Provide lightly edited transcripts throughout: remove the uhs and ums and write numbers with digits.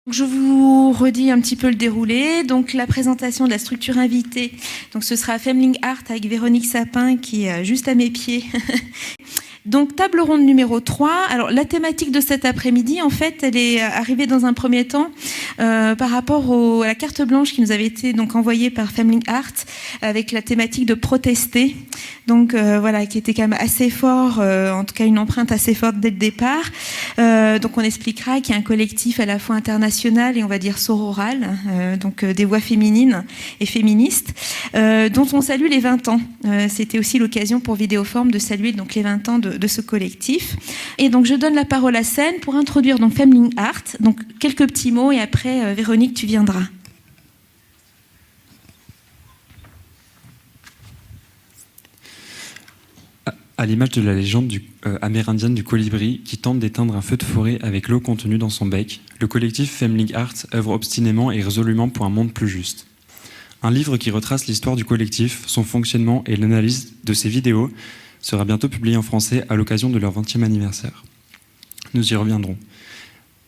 Je vous redis un petit peu le déroulé. Donc la présentation de la structure invitée. Donc ce sera Femling Art avec Véronique Sapin qui est juste à mes pieds. Donc table ronde numéro 3. Alors la thématique de cet après-midi, en fait, elle est arrivée dans un premier temps par rapport à la carte blanche qui nous avait été donc envoyée par Femling Art avec la thématique de protester. Donc voilà, qui était quand même assez fort, en tout cas une empreinte assez forte dès le départ. Donc on expliquera qu'il y a un collectif à la fois international et on va dire sororal, donc des voix féminines et féministes, dont on salue les 20 ans. C'était aussi l'occasion pour Vidéoforme de saluer donc les 20 ans de ce collectif. Et donc je donne la parole à Sen pour introduire donc Femling Art. Donc quelques petits mots et après Véronique tu viendras. À l'image de la légende amérindienne du colibri qui tente d'éteindre un feu de forêt avec l'eau contenue dans son bec, le collectif Femling Art œuvre obstinément et résolument pour un monde plus juste. Un livre qui retrace l'histoire du collectif, son fonctionnement et l'analyse de ses vidéos sera bientôt publié en français à l'occasion de leur 20e anniversaire. Nous y reviendrons.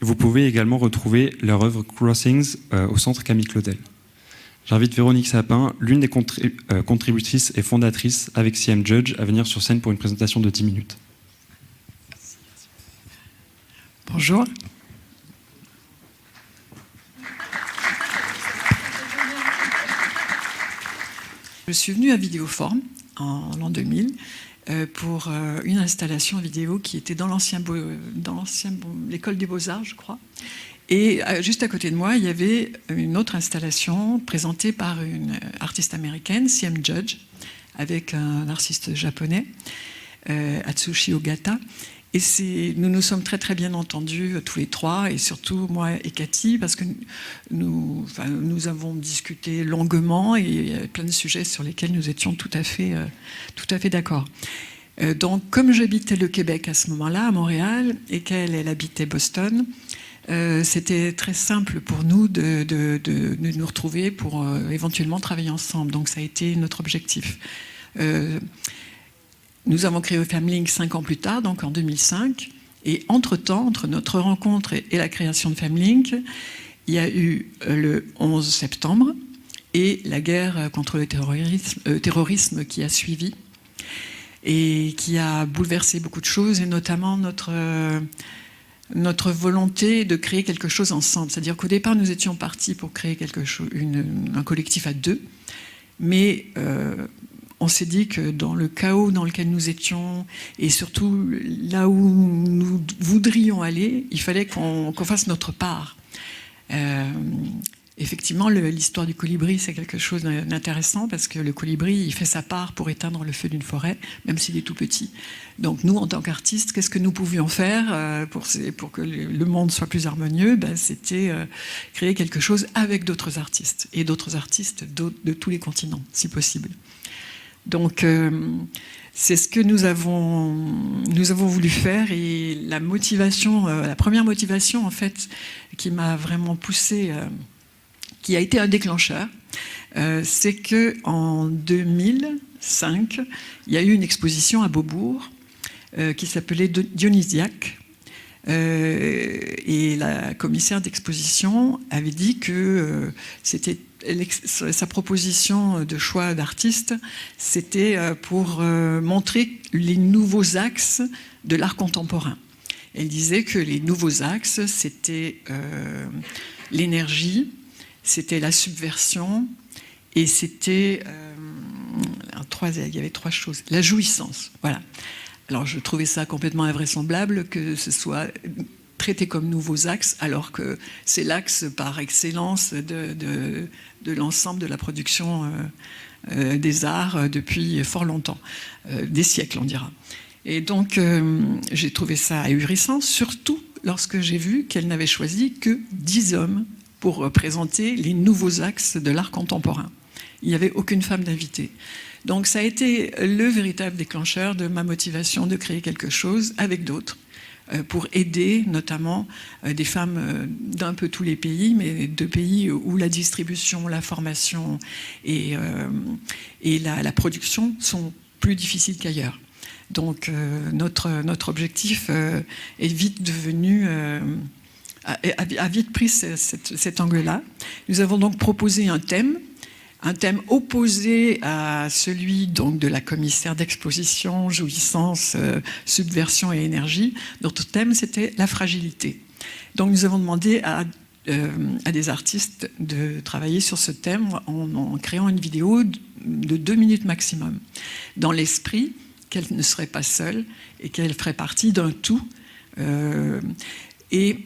Vous pouvez également retrouver leur œuvre Crossings au centre Camille Claudel. J'invite Véronique Sapin, l'une des contributrices et fondatrices avec CM Judge, à venir sur scène pour une présentation de 10 minutes. Bonjour. Je suis venue à Vidéoforme en l'an 2000 pour une installation vidéo qui était dans l'école des Beaux-Arts, je crois. Et juste à côté de moi, il y avait une autre installation présentée par une artiste américaine, CM Judge, avec un artiste japonais, Atsushi Ogata. Et nous nous sommes très très bien entendus tous les trois, et surtout moi et Cathy, parce que nous avons discuté longuement et il y avait plein de sujets sur lesquels nous étions tout à fait d'accord. Donc comme j'habitais le Québec à ce moment-là, à Montréal, et qu'elle habitait Boston, c'était très simple pour nous de nous retrouver pour éventuellement travailler ensemble. Donc ça a été notre objectif. Nous avons créé Femling 5 ans plus tard, donc en 2005. Et entre-temps, entre notre rencontre et la création de Femling, il y a eu le 11 septembre et la guerre contre le terrorisme qui a suivi et qui a bouleversé beaucoup de choses, et notamment notre volonté de créer quelque chose ensemble. C'est-à-dire qu'au départ, nous étions partis pour créer un collectif à deux, mais on s'est dit que dans le chaos dans lequel nous étions, et surtout là où nous voudrions aller, il fallait qu'on fasse notre part. Effectivement, l'histoire du colibri, c'est quelque chose d'intéressant, parce que le colibri, il fait sa part pour éteindre le feu d'une forêt, même s'il est tout petit. Donc nous, en tant qu'artistes, qu'est-ce que nous pouvions faire pour que le monde soit plus harmonieux? C'était créer quelque chose avec d'autres artistes, et d'autres artistes de tous les continents, si possible. Donc c'est ce que nous avons voulu faire, et la première motivation en fait qui m'a vraiment poussée, qui a été un déclencheur, c'est que en 2005, il y a eu une exposition à Beaubourg qui s'appelait Dionysiaque, et la commissaire d'exposition avait dit que c'était sa proposition de choix d'artiste, c'était pour montrer les nouveaux axes de l'art contemporain. Elle disait que les nouveaux axes, c'était l'énergie, c'était la subversion, et c'était il y avait trois choses. La jouissance, voilà. Alors je trouvais ça complètement invraisemblable que ce soit traité comme nouveaux axes, alors que c'est l'axe par excellence de l'ensemble de la production des arts depuis fort longtemps, des siècles on dira. Et donc j'ai trouvé ça ahurissant, surtout lorsque j'ai vu qu'elle n'avait choisi que 10 hommes pour présenter les nouveaux axes de l'art contemporain. Il n'y avait aucune femme d'invitée. Donc ça a été le véritable déclencheur de ma motivation de créer quelque chose avec d'autres, pour aider notamment des femmes d'un peu tous les pays, mais de pays où la distribution, la formation et la production sont plus difficiles qu'ailleurs. Donc notre objectif est vite devenu a vite pris cet angle-là. Nous avons donc proposé un thème opposé à celui donc de la commissaire d'exposition, jouissance, subversion et énergie. Notre thème, c'était la fragilité. Donc nous avons demandé à des artistes de travailler sur ce thème en créant une vidéo de 2 minutes maximum, dans l'esprit qu'elle ne serait pas seule et qu'elle ferait partie d'un tout. Et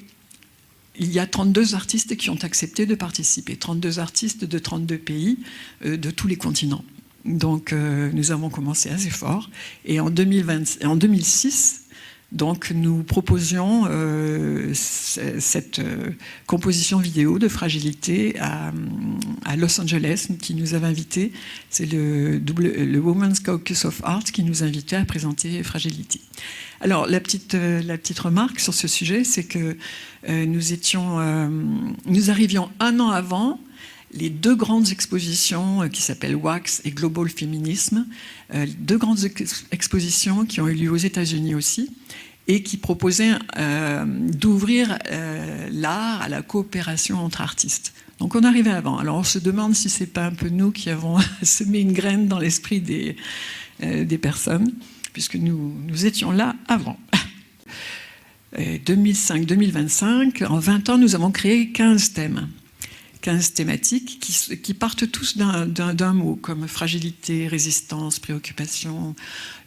il y a 32 artistes qui ont accepté de participer, 32 artistes de 32 pays, de tous les continents. Donc nous avons commencé assez fort. Et en 2006, donc, nous proposions cette composition vidéo de fragilité à Los Angeles, qui nous avait invités. C'est le Women's Caucus of Art qui nous invitait à présenter Fragility. Alors, la petite remarque sur ce sujet, c'est que nous arrivions 1 an avant les 2 grandes expositions qui s'appellent Wax et Global Feminism, 2 grandes expositions qui ont eu lieu aux États-Unis aussi, et qui proposaient d'ouvrir l'art à la coopération entre artistes. Donc on arrivait avant. Alors on se demande si c'est pas un peu nous qui avons semé une graine dans l'esprit des personnes, puisque nous étions là avant. 2005-2025, en 20 ans, nous avons créé 15 thèmes. 15 thématiques qui partent tous d'un mot, comme fragilité, résistance, préoccupation,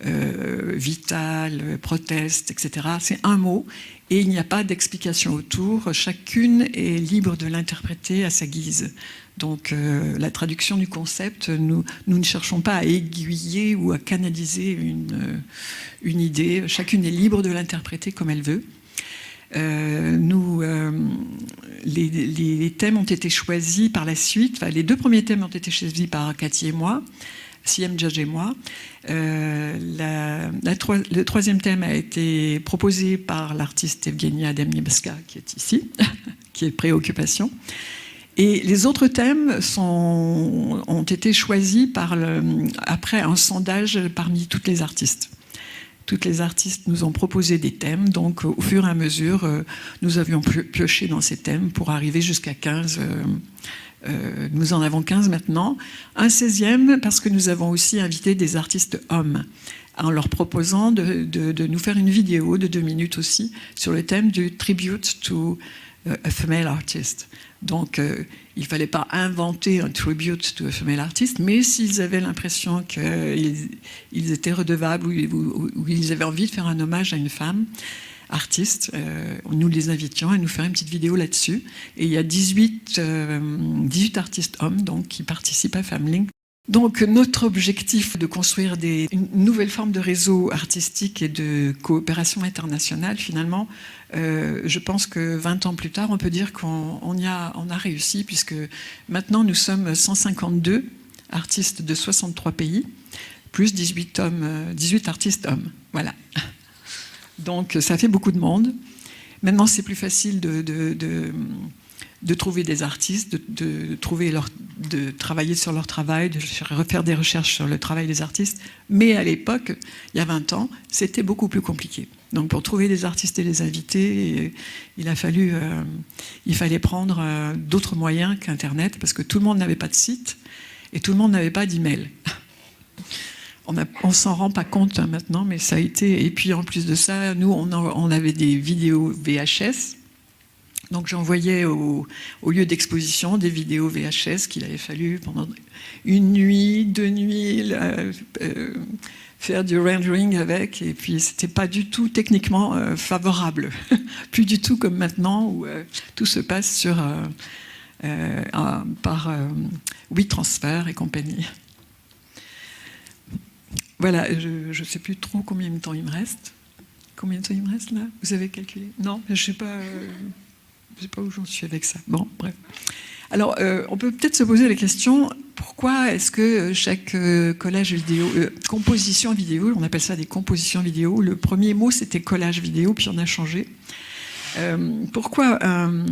vital, proteste, etc. C'est un mot et il n'y a pas d'explication autour. Chacune est libre de l'interpréter à sa guise. Donc la traduction du concept, nous ne cherchons pas à aiguiller ou à canaliser une idée. Chacune est libre de l'interpréter comme elle veut. Les thèmes ont été choisis par la suite. Enfin, les 2 premiers thèmes ont été choisis par Cathy et moi, Siem Judge et moi. Le 3e thème a été proposé par l'artiste Evgenia Demnievska, qui est ici, qui est préoccupation. Et les autres thèmes ont été choisis après un sondage parmi toutes les artistes. Toutes les artistes nous ont proposé des thèmes, donc au fur et à mesure, nous avions pioché dans ces thèmes pour arriver jusqu'à 15. Nous en avons 15 maintenant. Un 16e, parce que nous avons aussi invité des artistes hommes, en leur proposant de nous faire une vidéo de 2 minutes aussi, sur le thème du tribute to a female artist. Donc, il ne fallait pas inventer un tribute to a female artist, mais s'ils avaient l'impression qu'ils étaient redevables ou ils avaient envie de faire un hommage à une femme artiste, nous les invitions à nous faire une petite vidéo là-dessus. Et il y a 18 artistes hommes donc, qui participent à FemLink. Donc notre objectif de construire une nouvelle forme de réseau artistique et de coopération internationale, finalement, je pense que 20 ans plus tard, on peut dire qu'on a réussi, puisque maintenant nous sommes 152 artistes de 63 pays, plus 18 artistes hommes. Voilà. Donc ça fait beaucoup de monde. Maintenant c'est plus facile de trouver des artistes, de travailler sur leur travail, de refaire des recherches sur le travail des artistes. Mais à l'époque, il y a 20 ans, c'était beaucoup plus compliqué. Donc pour trouver des artistes et les inviter, il fallait prendre d'autres moyens qu'Internet, parce que tout le monde n'avait pas de site et tout le monde n'avait pas d'email. On s'en rend pas compte maintenant, mais ça a été... Et puis en plus de ça, nous, on avait des vidéos VHS. Donc j'envoyais au lieu d'exposition des vidéos VHS qu'il avait fallu pendant 1 nuit, 2 nuits faire du rendering avec, et puis c'était pas du tout techniquement favorable. Plus du tout comme maintenant où tout se passe par WeTransfer et compagnie. Voilà, je ne sais plus trop combien de temps il me reste. Combien de temps il me reste là? Vous avez calculé? Non, je ne sais pas... Je ne sais pas où j'en suis avec ça. Bon, bref. Alors, on peut peut-être se poser la question, pourquoi est-ce que chaque collage vidéo, composition vidéo, on appelle ça des compositions vidéo, le premier mot c'était collage vidéo, puis on a changé. Pourquoi un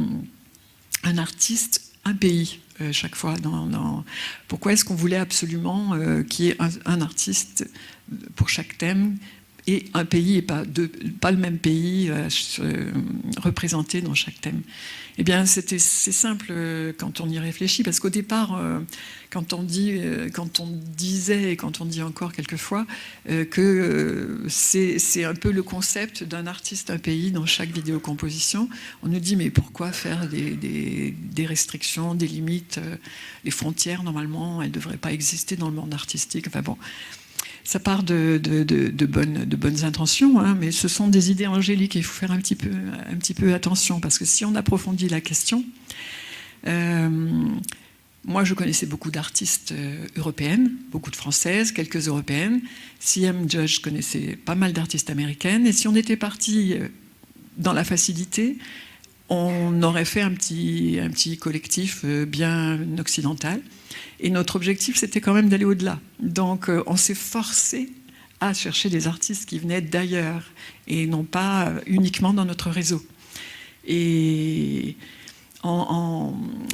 artiste, un pays chaque fois pourquoi est-ce qu'on voulait absolument qu'il y ait un artiste pour chaque thème et un pays et pas le même pays représenté dans chaque thème. Eh bien, c'est simple quand on y réfléchit, parce qu'au départ, quand on disait et quand on dit encore quelquefois que c'est un peu le concept d'un artiste, un pays dans chaque vidéocomposition, on nous dit mais pourquoi faire des restrictions, des limites, les frontières normalement elles ne devraient pas exister dans le monde artistique. Enfin bon. Ça part de bonnes intentions, hein, mais ce sont des idées angéliques et il faut faire un petit peu attention, parce que si on approfondit la question, moi je connaissais beaucoup d'artistes européennes, beaucoup de françaises, quelques européennes. C.M. Judge connaissait pas mal d'artistes américaines, et si on était parti dans la facilité, on aurait fait un petit collectif bien occidental. Et notre objectif, c'était quand même d'aller au-delà. Donc, on s'est forcé à chercher des artistes qui venaient d'ailleurs et non pas uniquement dans notre réseau. Et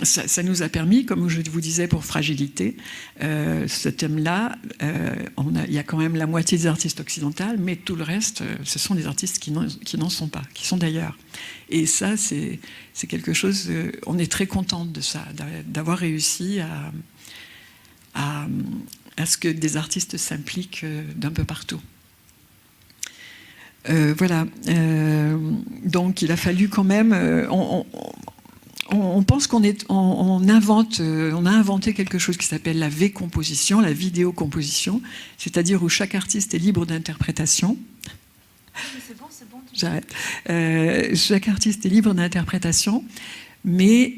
ça nous a permis, comme je vous disais pour Fragilité, ce thème-là, il y a quand même la moitié des artistes occidentales, mais tout le reste, ce sont des artistes qui n'en sont pas, qui sont d'ailleurs. Et ça, c'est quelque chose, on est très contente de ça, d'avoir réussi à ce que des artistes s'impliquent d'un peu partout. Voilà. Donc, il a fallu quand même... on pense qu'on a inventé quelque chose qui s'appelle la V-composition, la vidéocomposition, c'est-à-dire où chaque artiste est libre d'interprétation. C'est bon. J'arrête. Chaque artiste est libre d'interprétation, mais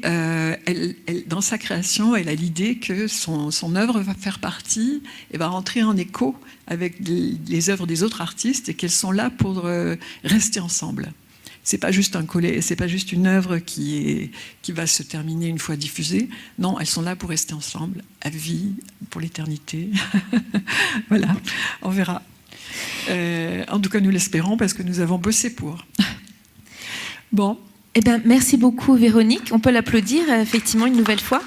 dans sa création, elle a l'idée que son œuvre va faire partie et va rentrer en écho avec les œuvres des autres artistes et qu'elles sont là pour rester ensemble. C'est pas juste c'est pas juste une œuvre qui va se terminer une fois diffusée. Non, elles sont là pour rester ensemble, à vie, pour l'éternité. Voilà, on verra. En tout cas, nous l'espérons parce que nous avons bossé pour. Bon. Eh bien, merci beaucoup Véronique. On peut l'applaudir effectivement une nouvelle fois.